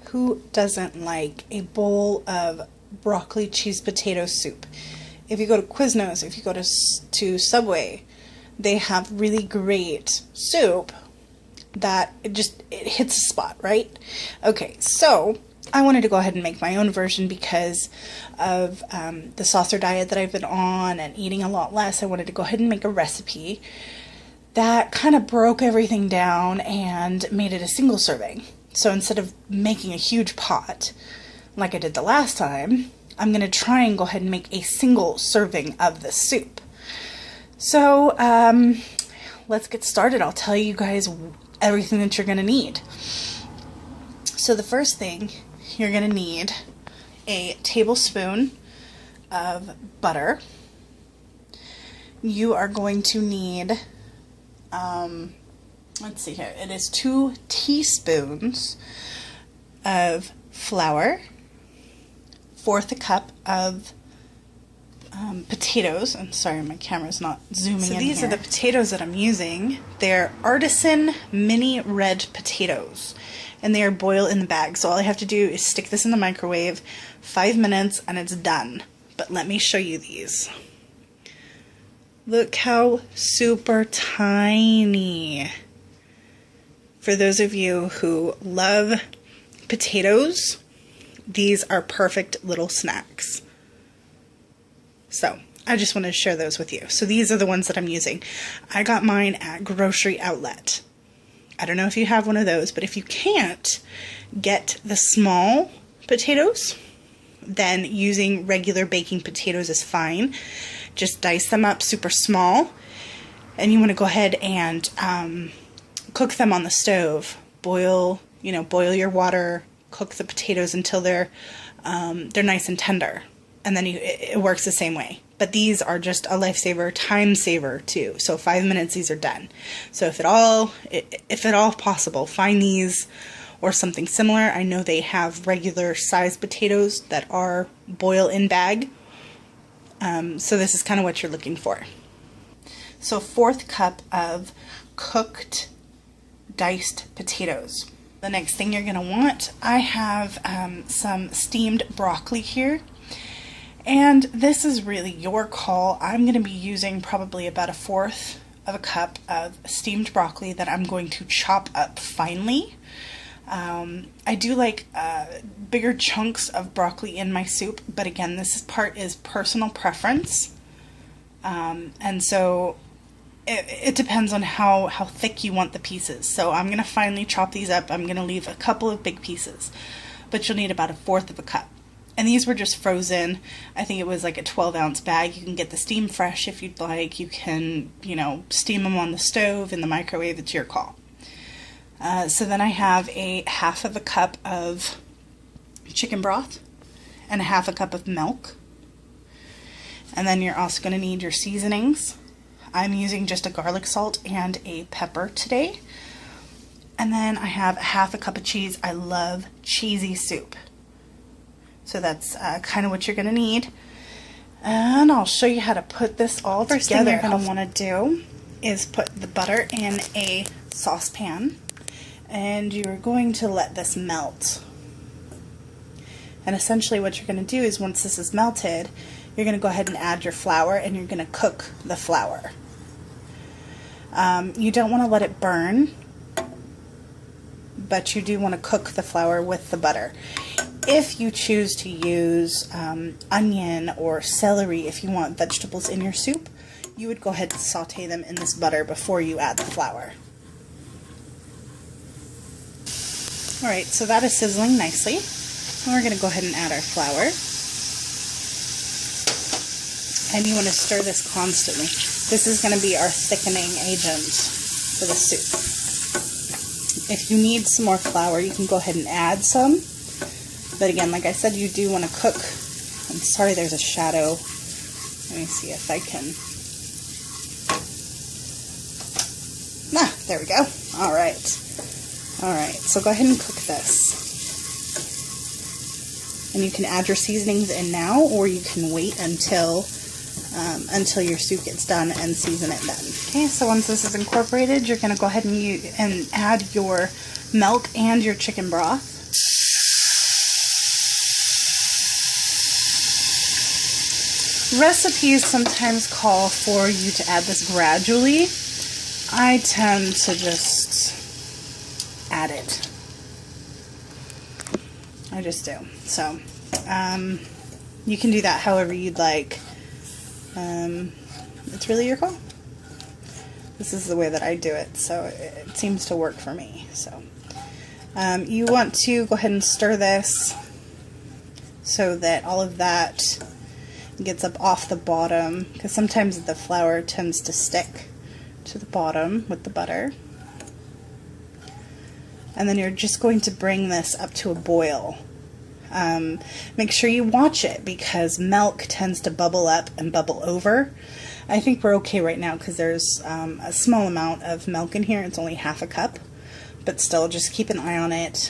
Who doesn't like a bowl of broccoli cheese potato soup? If you go to Quiznos, if you go to Subway, they have really great soup that it hits a spot, right? Okay, so I wanted to go ahead and make my own version because of the saucer diet that I've been on and eating a lot less. I wanted to go ahead and make a recipe that kind of broke everything down and made it a single serving. So instead of making a huge pot like I did the last time, I'm going to try and go ahead and make a single serving of the soup. So let's get started. I'll tell you guys everything that you're going to need. So the first thing, you're going to need a tablespoon of butter. You are going to need, let's see here, it is 2 teaspoons of flour, 1/4 cup of potatoes. I'm sorry, my camera's not zooming in here. So these are the potatoes that I'm using. They're Artisan mini red potatoes, and they are boiled in the bag. So all I have to do is stick this in the microwave, 5 minutes, and it's done. But let me show you these. Look how super tiny. For those of you who love potatoes, these are perfect little snacks. So I just wanted to share those with you. So these are the ones that I'm using. I got mine at Grocery Outlet. I don't know if you have one of those, but if you can't get the small potatoes, then using regular baking potatoes is fine. Just dice them up super small, and you want to go ahead and cook them on the stove. Boil your water, cook the potatoes until they're nice and tender. And then it works the same way. But these are just a lifesaver, time saver too. So 5 minutes, these are done. So if at all possible, find these or something similar. I know they have regular sized potatoes that are boil in bag. So this is kind of what you're looking for. So 1/4 cup of cooked diced potatoes. The next thing you're going to want, I have some steamed broccoli here. And this is really your call. I'm going to be using probably about 1/4 of a cup of steamed broccoli that I'm going to chop up finely. I do like bigger chunks of broccoli in my soup, but again, this part is personal preference. And so it depends on how thick you want the pieces. So I'm going to finely chop these up. I'm going to leave a couple of big pieces, but you'll need about 1/4 of a cup. And these were just frozen. I think it was like a 12-ounce bag. You can get the steam fresh if you'd like. You can, steam them on the stove, in the microwave. It's your call. So then I have a 1/2 of a cup of chicken broth and a 1/2 a cup of milk. And then you're also going to need your seasonings. I'm using just a garlic salt and a pepper today. And then I have 1/2 a cup of cheese. I love cheesy soup. So that's kind of what you're going to need. And I'll show you how to put this all together. First thing you're going to want to do is put the butter in a saucepan. And you're going to let this melt. And essentially what you're going to do is once this is melted, you're going to go ahead and add your flour, and you're going to cook the flour. You don't want to let it burn, but you do want to cook the flour with the butter. If you choose to use onion or celery, if you want vegetables in your soup, you would go ahead and saute them in this butter before you add the flour. Alright, so that is sizzling nicely. And we're going to go ahead and add our flour. And you want to stir this constantly. This is going to be our thickening agent for the soup. If you need some more flour, you can go ahead and add some. But again, like I said, you do want to cook. I'm sorry there's a shadow. Let me see if I can. There we go. Alright. Alright, so go ahead and cook this. And you can add your seasonings in now, or you can wait until your soup gets done and season it then. Okay, so once this is incorporated, you're going to go ahead and add your milk and your chicken broth. Recipes sometimes call for you to add this gradually. I tend to just add it. I just do. So, you can do that however you'd like. It's really your call. This is the way that I do it, so it seems to work for me. So, you want to go ahead and stir this so that all of that gets up off the bottom, because sometimes the flour tends to stick to the bottom with the butter. And then you're just going to bring this up to a boil. Make sure you watch it, because milk tends to bubble up and bubble over. I think we're okay right now because there's a small amount of milk in here. It's only half a cup, but still just keep an eye on it.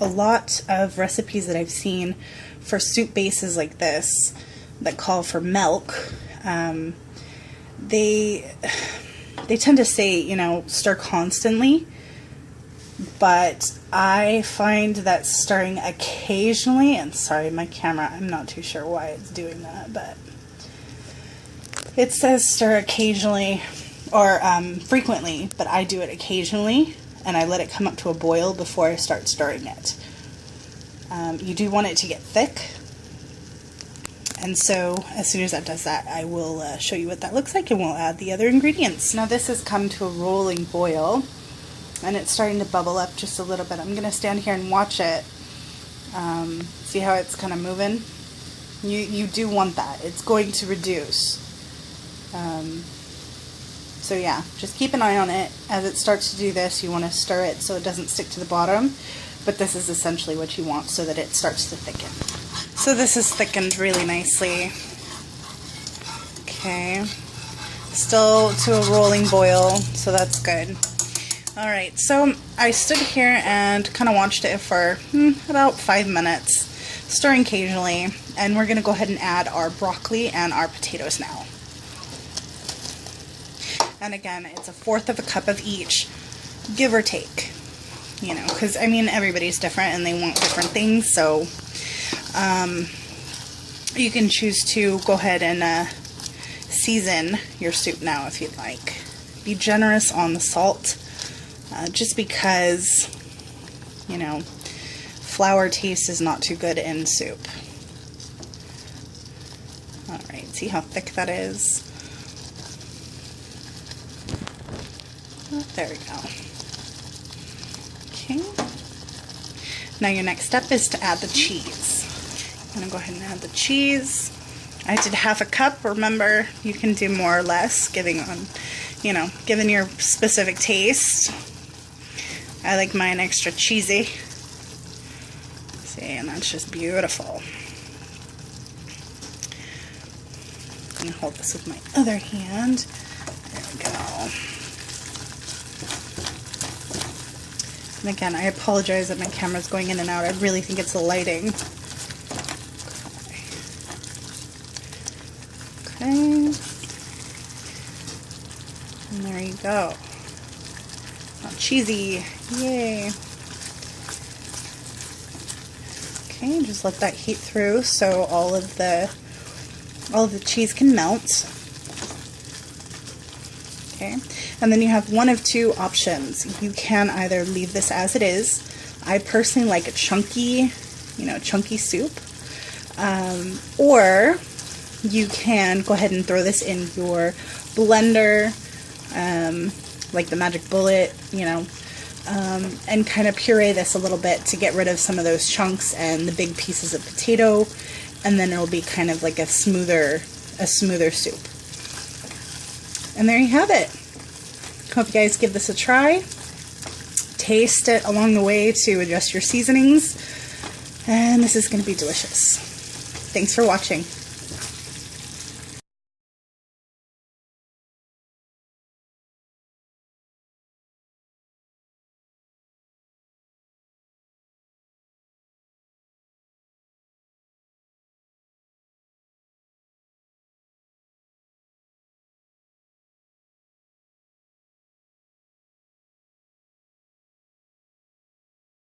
A lot of recipes that I've seen for soup bases like this that call for milk, they tend to say, you know, stir constantly, but I find that stirring occasionally, and sorry, my camera, I'm not too sure why it's doing that, but it says stir occasionally, or frequently, but I do it occasionally, and I let it come up to a boil before I start stirring it. You do want it to get thick, and so as soon as that does that, I will show you what that looks like, and we'll add the other ingredients. Now this has come to a rolling boil, and it's starting to bubble up just a little bit. I'm going to stand here and watch it. See how it's kind of moving? You do want that. It's going to reduce. So yeah, just keep an eye on it. As it starts to do this, you want to stir it so it doesn't stick to the bottom. But this is essentially what you want, so that it starts to thicken. So this is thickened really nicely. Okay. Still to a rolling boil, so that's good. Alright, so I stood here and kind of watched it for about 5 minutes, stirring occasionally, and we're going to go ahead and add our broccoli and our potatoes now. And again, it's 1/4 of a cup of each, give or take, you know, because I mean everybody's different and they want different things, so you can choose to go ahead and season your soup now if you'd like. Be generous on the salt. Just because, you know, flour taste is not too good in soup. Alright, see how thick that is? Oh, there we go. Okay. Now your next step is to add the cheese. I'm going to go ahead and add the cheese. I did 1/2 cup. Remember, you can do more or less, given your specific taste. I like mine extra cheesy. See, and that's just beautiful. I'm going to hold this with my other hand. There we go. And again, I apologize that my camera's going in and out. I really think it's the lighting. Okay. And there you go. Not cheesy. Yay. Okay, just let that heat through so all of the cheese can melt. Okay, and then you have one of two options. You can either leave this as it is. I personally like a chunky, chunky soup. Or you can go ahead and throw this in your blender, like the Magic Bullet, and kind of puree this a little bit to get rid of some of those chunks and the big pieces of potato, and then it'll be kind of like a smoother soup. And there you have it. Hope you guys give this a try. Taste it along the way to adjust your seasonings, and this is going to be delicious. Thanks for watching.